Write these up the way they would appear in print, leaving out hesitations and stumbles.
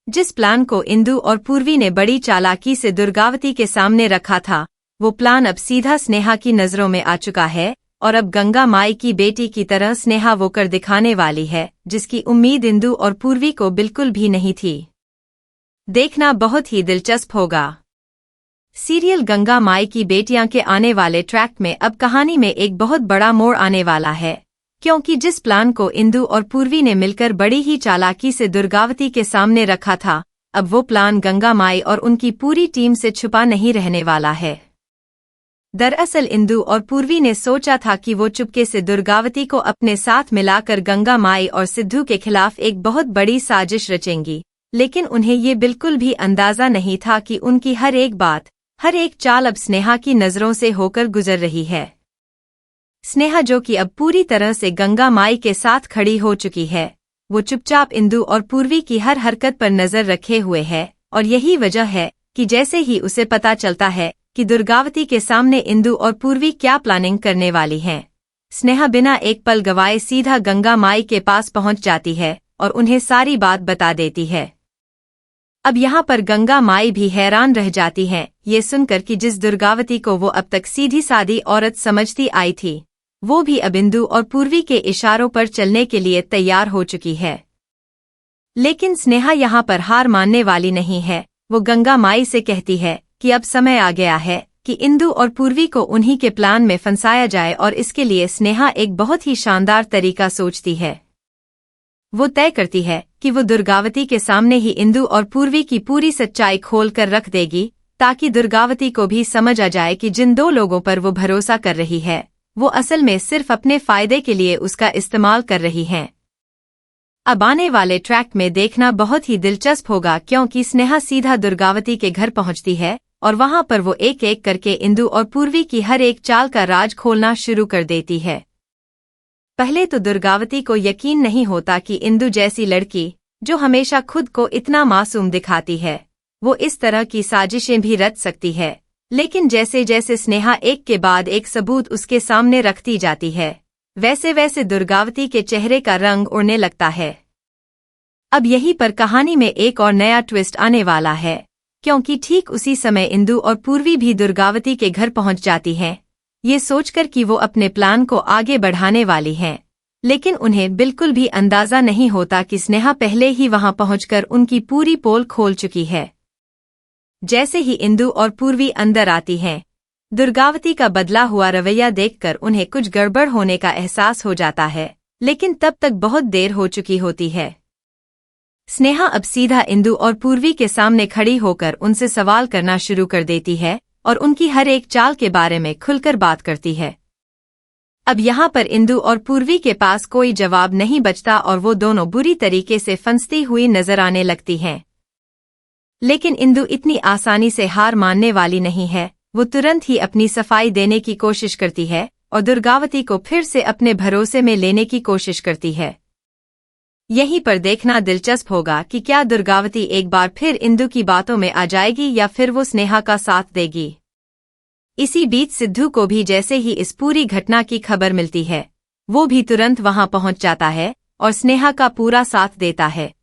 जिस प्लान को इंदु और पूर्वी ने बड़ी चालाकी से दुर्गावती के सामने रखा था, वो प्लान अब सीधा स्नेहा की नजरों में आ चुका है और अब गंगा माई की बेटी की तरह स्नेहा वो कर दिखाने वाली है, जिसकी उम्मीद इंदु और पूर्वी को बिल्कुल भी नहीं थी। देखना बहुत ही दिलचस्प होगा। सीरियल गंगा माई की बेटियां के आने वाले ट्रैक में अब कहानी में एक बहुत बड़ा मोड़ आने वाला है, क्योंकि जिस प्लान को इंदु और पूर्वी ने मिलकर बड़ी ही चालाकी से दुर्गावती के सामने रखा था, अब वो प्लान गंगा माई और उनकी पूरी टीम से छुपा नहीं रहने वाला है। दरअसल इंदु और पूर्वी ने सोचा था कि वो चुपके से दुर्गावती को अपने साथ मिलाकर गंगा माई और सिद्धू के खिलाफ एक बहुत बड़ी साजिश रचेंगी, लेकिन उन्हें ये बिल्कुल भी अंदाजा नहीं था कि उनकी हर एक बात, हर एक चाल अब स्नेहा की नजरों से होकर गुजर रही है। स्नेहा, जो कि अब पूरी तरह से गंगा माई के साथ खड़ी हो चुकी है, वो चुपचाप इंदु और पूर्वी की हर हरकत पर नजर रखे हुए है, और यही वजह है कि जैसे ही उसे पता चलता है कि दुर्गावती के सामने इंदु और पूर्वी क्या प्लानिंग करने वाली हैं, स्नेहा बिना एक पल गवाए सीधा गंगा माई के पास पहुंच जाती है और उन्हें सारी बात बता देती है। अब यहाँ पर गंगा माई भी हैरान रह जाती हैं, ये सुनकर कि जिस दुर्गावती को वो अब तक सीधी सादी औरत समझती आई थी, वो भी अब इंदु और पूर्वी के इशारों पर चलने के लिए तैयार हो चुकी है। लेकिन स्नेहा यहाँ पर हार मानने वाली नहीं है। वो गंगा माई से कहती है कि अब समय आ गया है कि इंदु और पूर्वी को उन्हीं के प्लान में फंसाया जाए, और इसके लिए स्नेहा एक बहुत ही शानदार तरीका सोचती है। वो तय करती है कि वो दुर्गावती के सामने ही इंदु और पूर्वी की पूरी सच्चाई खोल कर रख देगी, ताकि दुर्गावती को भी समझ आ जाए कि जिन दो लोगों पर वो भरोसा कर रही है, वो असल में सिर्फ अपने फायदे के लिए उसका इस्तेमाल कर रही हैं। अब आने वाले ट्रैक में देखना बहुत ही दिलचस्प होगा, क्योंकि स्नेहा सीधा दुर्गावती के घर पहुंचती है और वहां पर वो एक एक करके इंदु और पूर्वी की हर एक चाल का राज खोलना शुरू कर देती है। पहले तो दुर्गावती को यकीन नहीं होता कि इंदु जैसी लड़की, जो हमेशा खुद को इतना मासूम दिखाती है, वो इस तरह की साजिशें भी रच सकती है। लेकिन जैसे जैसे स्नेहा एक के बाद एक सबूत उसके सामने रखती जाती है, वैसे वैसे दुर्गावती के चेहरे का रंग उड़ने लगता है। अब यहीं पर कहानी में एक और नया ट्विस्ट आने वाला है, क्योंकि ठीक उसी समय इंदु और पूर्वी भी दुर्गावती के घर पहुंच जाती हैं, ये सोचकर कि वो अपने प्लान को आगे बढ़ाने वाली हैं। लेकिन उन्हें बिल्कुल भी अंदाजा नहीं होता कि स्नेहा पहले ही वहां पहुंचकर उनकी पूरी पोल खोल चुकी है। जैसे ही इंदु और पूर्वी अंदर आती हैं, दुर्गावती का बदला हुआ रवैया देखकर उन्हें कुछ गड़बड़ होने का एहसास हो जाता है, लेकिन तब तक बहुत देर हो चुकी होती है। स्नेहा अब सीधा इंदु और पूर्वी के सामने खड़ी होकर उनसे सवाल करना शुरू कर देती है और उनकी हर एक चाल के बारे में खुलकर बात करती है। अब यहाँ पर इंदु और पूर्वी के पास कोई जवाब नहीं बचता और वो दोनों बुरी तरीके से फंसती हुई नजर आने लगती हैं। लेकिन इंदु इतनी आसानी से हार मानने वाली नहीं है। वो तुरंत ही अपनी सफाई देने की कोशिश करती है और दुर्गावती को फिर से अपने भरोसे में लेने की कोशिश करती है। यहीं पर देखना दिलचस्प होगा कि क्या दुर्गावती एक बार फिर इंदु की बातों में आ जाएगी या फिर वो स्नेहा का साथ देगी। इसी बीच सिद्धू को भी जैसे ही इस पूरी घटना की खबर मिलती है, वो भी तुरंत वहां पहुंच जाता है और स्नेहा का पूरा साथ देता है।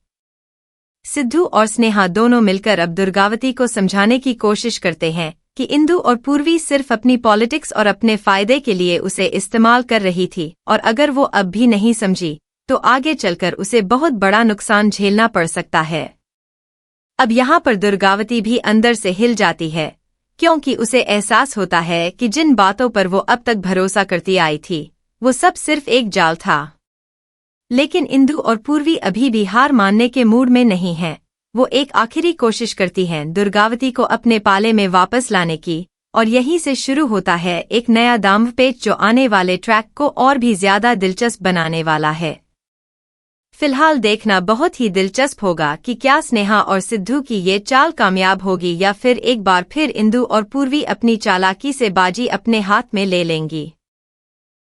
सिद्धू और स्नेहा दोनों मिलकर अब दुर्गावती को समझाने की कोशिश करते हैं कि इंदु और पूर्वी सिर्फ अपनी पॉलिटिक्स और अपने फायदे के लिए उसे इस्तेमाल कर रही थी, और अगर वो अब भी नहीं समझी तो आगे चलकर उसे बहुत बड़ा नुकसान झेलना पड़ सकता है। अब यहाँ पर दुर्गावती भी अंदर से हिल जाती है, क्योंकि उसे एहसास होता है कि जिन बातों पर वो अब तक भरोसा करती आई थी, वो सब सिर्फ एक जाल था। लेकिन इंदु और पूर्वी अभी भी हार मानने के मूड में नहीं हैं। वो एक आखिरी कोशिश करती हैं दुर्गावती को अपने पाले में वापस लाने की, और यहीं से शुरू होता है एक नया दांवपेच जो आने वाले ट्रैक को और भी ज्यादा दिलचस्प बनाने वाला है। फिलहाल देखना बहुत ही दिलचस्प होगा कि क्या स्नेहा और सिद्धू की ये चाल कामयाब होगी या फिर एक बार फिर इंदु और पूर्वी अपनी चालाकी से बाजी अपने हाथ में ले लेंगी।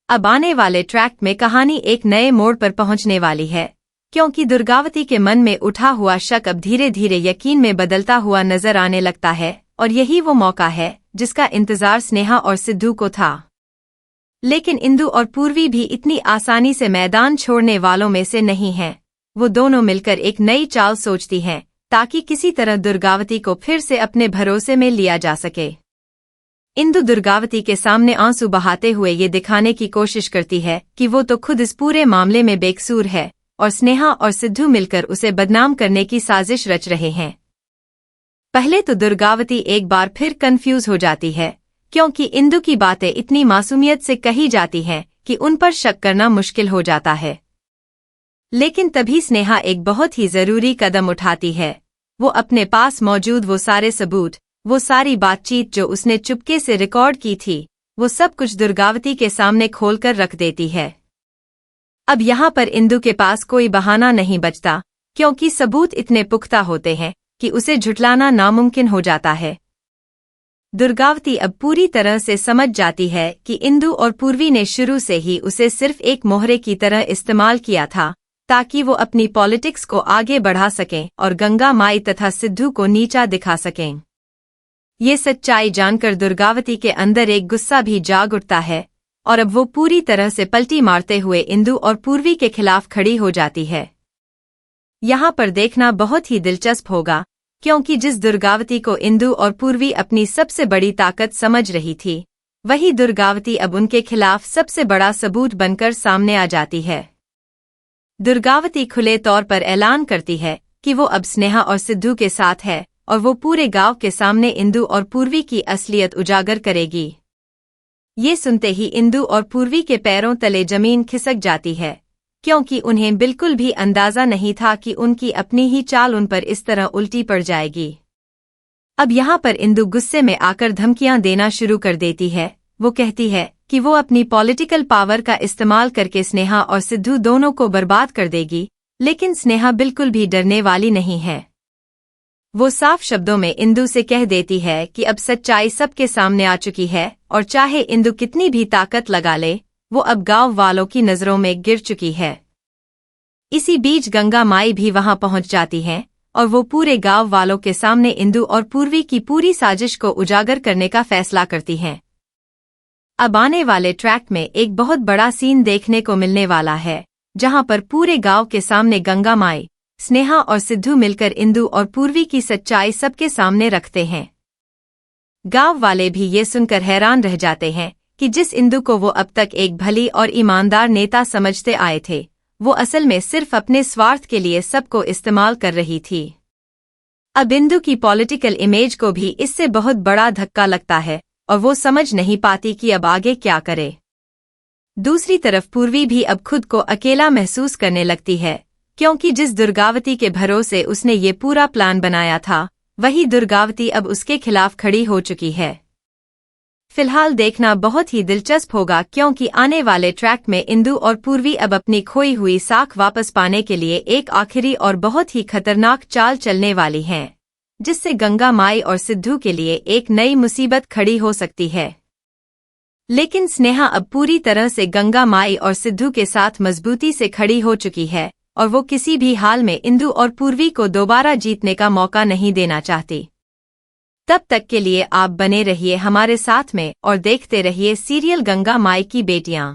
अब आने वाले ट्रैक में कहानी एक नए मोड़ पर पहुंचने वाली है, क्योंकि दुर्गावती के मन में उठा हुआ शक अब धीरे धीरे यकीन में बदलता हुआ नजर आने लगता है, और यही वो मौका है जिसका इंतजार स्नेहा और सिद्धू को था। लेकिन इंदु और पूर्वी भी इतनी आसानी से मैदान छोड़ने वालों में से नहीं हैं। वो दोनों मिलकर एक नई चाल सोचती हैं, ताकि किसी तरह दुर्गावती को फिर से अपने भरोसे में लिया जा सके। इंदु दुर्गावती के सामने आंसू बहाते हुए ये दिखाने की कोशिश करती है कि वो तो खुद इस पूरे मामले में बेकसूर है और स्नेहा और सिद्धू मिलकर उसे बदनाम करने की साजिश रच रहे हैं। पहले तो दुर्गावती एक बार फिर कंफ्यूज हो जाती है, क्योंकि इंदु की बातें इतनी मासूमियत से कही जाती हैं कि उन पर शक करना मुश्किल हो जाता है। लेकिन तभी स्नेहा एक बहुत ही जरूरी कदम उठाती है। वो अपने पास मौजूद वो सारे सबूत, वो सारी बातचीत जो उसने चुपके से रिकॉर्ड की थी, वो सब कुछ दुर्गावती के सामने खोलकर रख देती है। अब यहाँ पर इंदु के पास कोई बहाना नहीं बचता, क्योंकि सबूत इतने पुख्ता होते हैं कि उसे झुठलाना नामुमकिन हो जाता है। दुर्गावती अब पूरी तरह से समझ जाती है कि इंदु और पूर्वी ने शुरू से ही उसे सिर्फ एक मोहरे की तरह इस्तेमाल किया था, ताकि वो अपनी पॉलिटिक्स को आगे बढ़ा सकें और गंगा माई तथा सिद्धू को नीचा दिखा सकें। ये सच्चाई जानकर दुर्गावती के अंदर एक गुस्सा भी जाग उठता है और अब वो पूरी तरह से पलटी मारते हुए इंदु और पूर्वी के खिलाफ खड़ी हो जाती है। यहाँ पर देखना बहुत ही दिलचस्प होगा, क्योंकि जिस दुर्गावती को इंदु और पूर्वी अपनी सबसे बड़ी ताकत समझ रही थी, वही दुर्गावती अब उनके खिलाफ सबसे बड़ा सबूत बनकर सामने आ जाती है। दुर्गावती खुले तौर पर ऐलान करती है कि वो अब स्नेहा और सिद्धू के साथ है और वो पूरे गांव के सामने इंदु और पूर्वी की असलियत उजागर करेगी। ये सुनते ही इंदु और पूर्वी के पैरों तले जमीन खिसक जाती है, क्योंकि उन्हें बिल्कुल भी अंदाजा नहीं था कि उनकी अपनी ही चाल उन पर इस तरह उल्टी पड़ जाएगी। अब यहाँ पर इंदु गुस्से में आकर धमकियां देना शुरू कर देती है। वो कहती है कि वो अपनी पॉलिटिकल पावर का इस्तेमाल करके स्नेहा और सिद्धू दोनों को बर्बाद कर देगी, लेकिन स्नेहा बिल्कुल भी डरने वाली नहीं है। वो साफ शब्दों में इंदु से कह देती है कि अब सच्चाई सबके सामने आ चुकी है और चाहे इंदु कितनी भी ताकत लगा ले, वो अब गांव वालों की नजरों में गिर चुकी है। इसी बीच गंगा माई भी वहां पहुंच जाती हैं और वो पूरे गांव वालों के सामने इंदु और पूर्वी की पूरी साजिश को उजागर करने का फैसला करती हैं। अब आने वाले ट्रैक में एक बहुत बड़ा सीन देखने को मिलने वाला है, जहां पर पूरे गांव के सामने गंगा माई, स्नेहा और सिद्धू मिलकर इंदु और पूर्वी की सच्चाई सबके सामने रखते हैं। गांव वाले भी ये सुनकर हैरान रह जाते हैं कि जिस इंदु को वो अब तक एक भली और ईमानदार नेता समझते आए थे, वो असल में सिर्फ अपने स्वार्थ के लिए सबको इस्तेमाल कर रही थी। अब इंदु की पॉलिटिकल इमेज को भी इससे बहुत बड़ा धक्का लगता है और वो समझ नहीं पाती कि अब आगे क्या करे। दूसरी तरफ पूर्वी भी अब खुद को अकेला महसूस करने लगती है, क्योंकि जिस दुर्गावती के भरोसे उसने ये पूरा प्लान बनाया था, वही दुर्गावती अब उसके खिलाफ खड़ी हो चुकी है। फिलहाल देखना बहुत ही दिलचस्प होगा, क्योंकि आने वाले ट्रैक में इंदु और पूर्वी अब अपनी खोई हुई साख वापस पाने के लिए एक आखिरी और बहुत ही खतरनाक चाल चलने वाली हैं, जिससे गंगा माई और सिद्धू के लिए एक नई मुसीबत खड़ी हो सकती है। लेकिन स्नेहा अब पूरी तरह से गंगा माई और सिद्धू के साथ मजबूती से खड़ी हो चुकी है और वो किसी भी हाल में इंदु और पूर्वी को दोबारा जीतने का मौका नहीं देना चाहती। तब तक के लिए आप बने रहिए हमारे साथ में और देखते रहिए सीरियल गंगा माई की बेटियां।